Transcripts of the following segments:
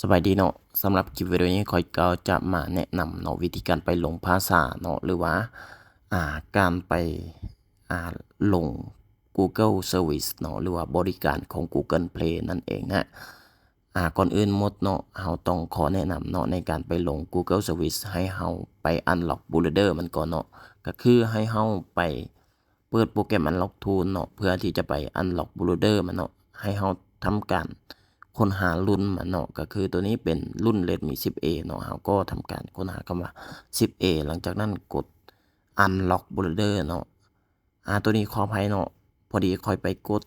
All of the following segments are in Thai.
สบายดีเนาะสำหรับคลิปวิดีโอนี้คอยก็จะมาแนะนำเนาะวิธีการไปลงภาษาเนาะหรือว่าการไปลง Google Service เนาะหรือว่าบริการของ Google Play นั่นเองนะก่อนอื่นหมดเนาะเราต้องขอแนะนำเนาะในการไปลง Google Service ให้เราไป Unlock Bootloader มันก่อนเนาะก็คือให้เราไปเปิดโปรแกรม Unlock Tool เนาะเพื่อที่จะไป Unlock Bootloader มันเนาะให้เราทำการค้นหารุ่นมันเนาะก็คือตัวนี้เป็นรุ่น Redmi 10A เนาะเราก็ทำการค้นหาคำว่า 10A หลังจากนั้นกด Unlock Bootloader เนาะตัวนี้ขออภัยเนาะพอดีค่อยไปกด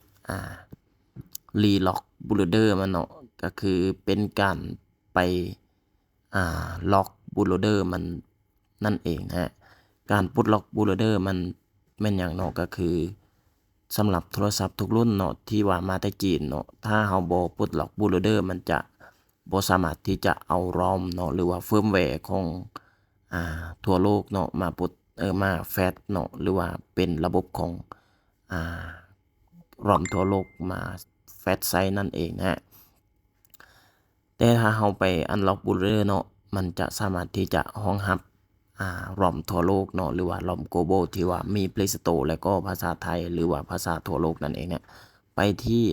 Relock Bootloader มันเนาะก็คือเป็นการไปล็อก Bootloader มันนั่นเองนะฮะการปลดล็อก Bootloader มันแม่นอย่างเนาะก็คือสำหรับโทรศัพท์ทุกรุ่นเนาะที่ว่ามาแต่จีนเนาะถ้าเฮาบ่ปลดล็อก Bootloader มันจะบ่สามารถที่จะเอา ROM เนาะหรือว่าเฟิร์มแวร์ของทั่วโลกเนาะมาปลดมาแฟตเนาะหรือว่าเป็นระบบของROM ทั่วโลกมาแฟตไซนั่นเองนะฮะแต่ถ้าเฮาไป Unlock Bootloader เนาะมันจะสามารถที่จะรองรับROM ทั่วโลกเนาะหรือว่า ROM Global ที่ว่ามี Play Store แล้วก็ภาษาไทยหรือว่าภาษาทั่วโลกนั่นเองเนี่ยไปที่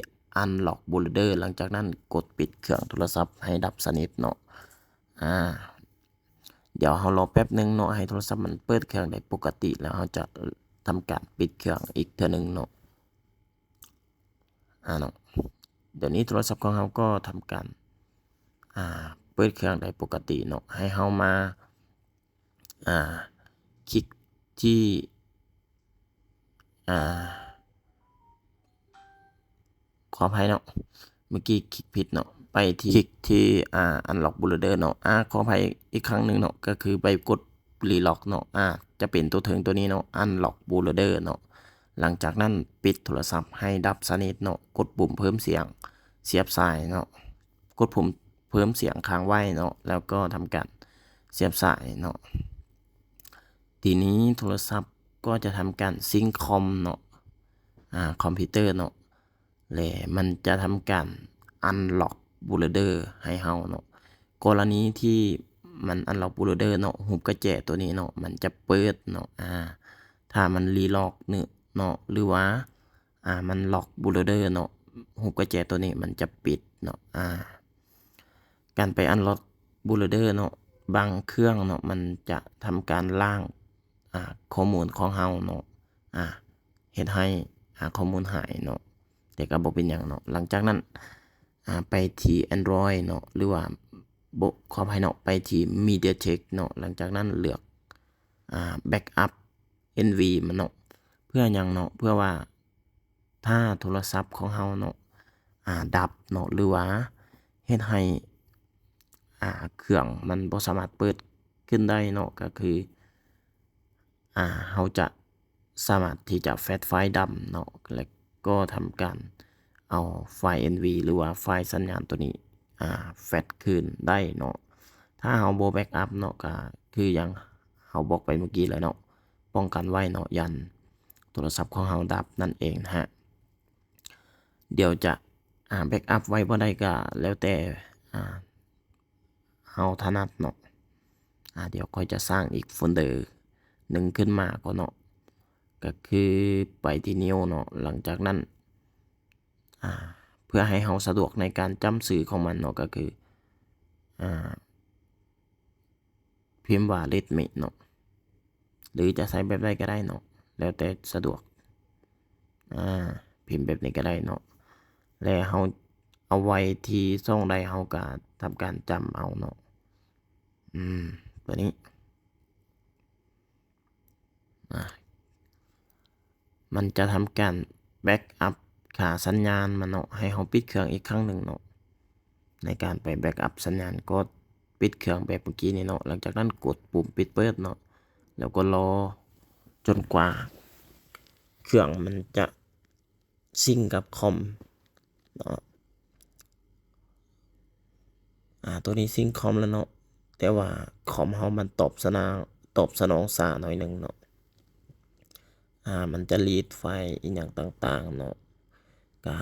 Unlock Bootloader หลังจากนั้นกดปิดเครื่องโทรศัพท์ให้ดับสนิทเนาะเดี๋ยวเรารอแป๊บนึงเนาะให้โทรศัพท์มันเปิดเครื่องได้ปกติแล้วเราจะทำการปิดเครื่องอีกเทื่อนึงเนาะเนาะเดี๋ยวนี้โทรศัพท์ของเราก็ทำการเปิดเครื่องได้ปกติเนาะให้เรามาคลิกที่ขออภัยเนาะเมื่อกี้คลิกผิดเนาะไปที่คลิกที่Unlock Bootloader เนาะขออภัยอีกครั้งนึงเนาะก็คือไปกด Relock เนาะจะเป็นตัวถึงตัวนี้เนาะ Unlock Bootloader เนาะหลังจากนั้นปิดโทรศัพท์ให้ดับสนิทเนาะกดปุ่มเพิ่มเสียงเสียบสายเนาะกดปุ่มเพิ่มเสียงค้างไว้เนาะแล้วก็ทำการเสียบสายเนาะทีนี้โทรศัพท์ก็จะทำการซิงค์คอมเนาะคอมพิวเตอร์เนาะและมันจะทำการ Unlock Bootloader ให้เฮาเนาะกรณีที่มัน Unlock Bootloader เนาะหุบกระแจตัวนี้เนาะมันจะเปิดเนาะถ้ามันรีล็อกเนาะหรือว่ามันล็อก Bootloader เนาะหุบกระแจตัวนี้มันจะปิดเนาะการไป Unlock Bootloader เนาะบางเครื่องเนาะมันจะทำการล้างข้อมูลของเฮาเนาะเฮ็ดให้ข้อมูลหายเนาะแต่ก็บ่เป็นหยังเนาะหลังจากนั้นไปที่ Android เนาะหรือว่าขออภัยเนาะไปที่ MediaTek เนาะหลังจากนั้นเลือกBackup NV มันเนาะเพื่อหยังเนาะเพื่อว่าถ้าโทรศัพท์ของเฮาเนาะดับเนาะหรือว่าเฮ็ดให้เครื่องมันบ่สามารถเปิดขึ้นได้เนาะก็คือเฮาจะสามารถที่จะแฟตไฟล์ดำเนาะแล้วก็ทำการเอาไฟล์ NV หรือว่าไฟล์สัญญาณตัวนี้แฟตคืนได้เนาะถ้าเฮาบ่แบ็กอัพเนาะก็คืออย่างเฮาบอกไปเมื่อกี้แล้วเนาะป้องกันไว้เนาะยันโทรศัพท์ของเฮาดับนั่นเองนะฮะเดี๋ยวจะแบ็กอัพไว้บ่ได้ก็แล้วแต่เฮาถนัดเนาะเดี๋ยวค่อยจะสร้างอีกโฟลเดอร์หนึ่งขึ้นมาก่อนเนาะก็คือไปที่ New เนาะหลังจากนั้นเพื่อให้เฮาสะดวกในการจำชื่อของมันเนาะก็คือพิมพ์ว่า Redmi เนาะหรือจะใช้แบบใดก็ได้เนาะแล้วแต่สะดวกพิมพ์แบบนี้ก็ได้เนาะและเฮาเอาไว้ที่ช่องใดเฮาก็ทำการจำเอาเนาะตัวนี้มันจะทำการแบ็กอัพขาสัญญาณมันเนาะให้เฮาปิดเครื่องอีกครั้งหนึ่งเนาะในการไปแบ็กอัพสัญญาณก็ปิดเครื่องแบบเมื่อกี้นี่เนาะหลังจากนั้นกดปุ่มปิดเปิดเนาะแล้วก็รอจนกว่าเครื่องมันจะซิงกับคอมเนาะตัวนี้ซิงคอมแล้วเนาะแต่ว่าคอมเฮามันตอบสนองช้าหน่อยนึงเนาะมันจะรีดไฟล์อีกอย่างต่างๆเนาะก็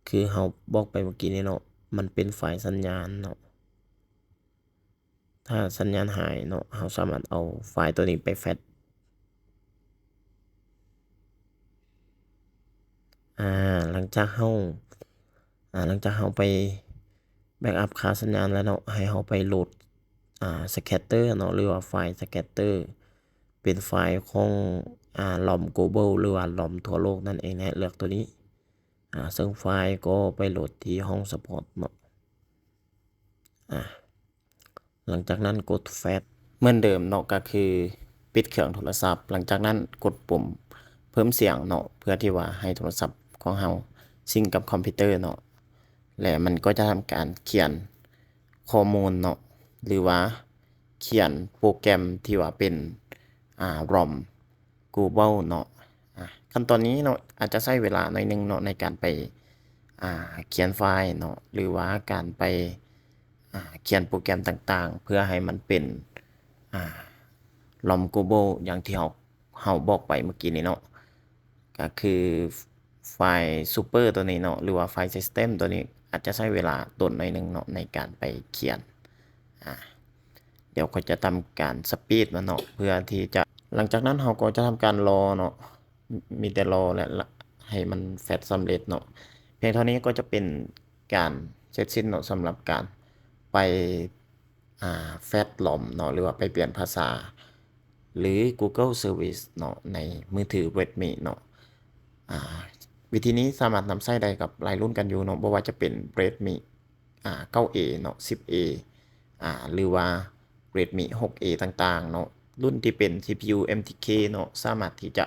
คือเฮาบอกไปเมื่อกี้นี่เนาะ มันเป็นไฟล์สัญญาณเนาะถ้าสัญญาณหายเนาะเราสามารถเอาไฟล์ตัวนี้ไปแฟลชหลังจากเราไปแบ็กอัพค่าสัญญาณแล้วเนาะให้เราไปโหลดscatter เนาะหรือว่าไฟล์ scatter เป็นไฟล์ของLOM global หรือว่า LOM ทั่วโลกนั่นเองนะเลือกตัวนี้ซึ่งไฟล์ก็ไปโหลดที่ห้อง support เนาะหลังจากนั้นกด Flash เหมือนเดิมเนาะก็คือปิดเครื่องโทรศัพท์หลังจากนั้นกดปุ่มเพิ่มเสียงเนาะเพื่อที่ว่าให้โทรศัพท์ของเราซิงก์กับคอมพิวเตอร์เนาะและมันก็จะทำการเขียนข้อมูลเนาะหรือว่าเขียนโปรแกรมที่ว่าเป็นROM global เนาะขั้นตอนนี้เนาะอาจจะใช้เวลาหน่อยนึงเนาะในการไปเขียนไฟล์เนาะหรือว่าการไปเขียนโปรแกรมต่างๆเพื่อให้มันเป็นROM global อย่างที่เราบอกไปเมื่อกี้นี้เนาะก็คือไฟล์ super ตัวนี้เนาะหรือว่าไฟล์ system ตัวนี้อาจจะใช้เวลาต้นหน่อยนึงเนาะในการไปเขียนเดี๋ยวก็จะทำการสปีดมันเนาะเพื่อที่จะหลังจากนั้นเราก็จะทำการรอเนาะมีแต่รอและให้มันแฟลชสำเร็จเนาะเพียงเท่านี้ก็จะเป็นการเสร็จสิ้นเนาะสำหรับการไปแฟลชหลอมเนาะหรือว่าไปเปลี่ยนภาษาหรือ Google Service เนาะในมือถือ Redmi เนาะวิธีนี้สามารถนำใช้ได้กับหลายรุ่นกันอยู่เนาะบ่ว่าจะเป็น Redmi 9A เนาะ 10A หรือว่า Redmi 6A ต่างๆเนาะรุ่นที่เป็น CPU MTK เนาะสามารถที่จะ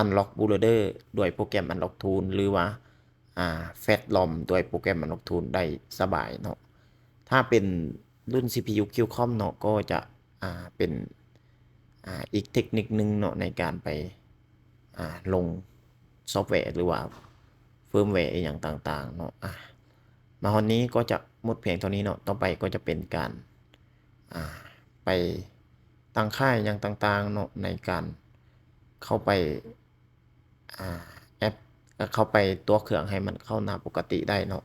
unlock bootloader ด้วยโปรแกรม unlock tool หรือว่าflash ROM ด้วยโปรแกรม unlock tool ได้สบายเนาะถ้าเป็นรุ่น CPU Qualcomm เนาะก็จะเป็นอีกเทคนิคนึงเนาะในการไปลงซอฟต์แวร์หรือว่าเฟิร์มแวร์อย่างต่างๆเนาะมาวันนี้ก็จะหมดเพียงเท่านี้เนาะต่อไปก็จะเป็นการไปตั้งค่ายอย่างต่างๆเนาะในการเข้าไปแอปเข้าไปตัวเครื่องให้มันเข้าหน้าปกติได้เนาะ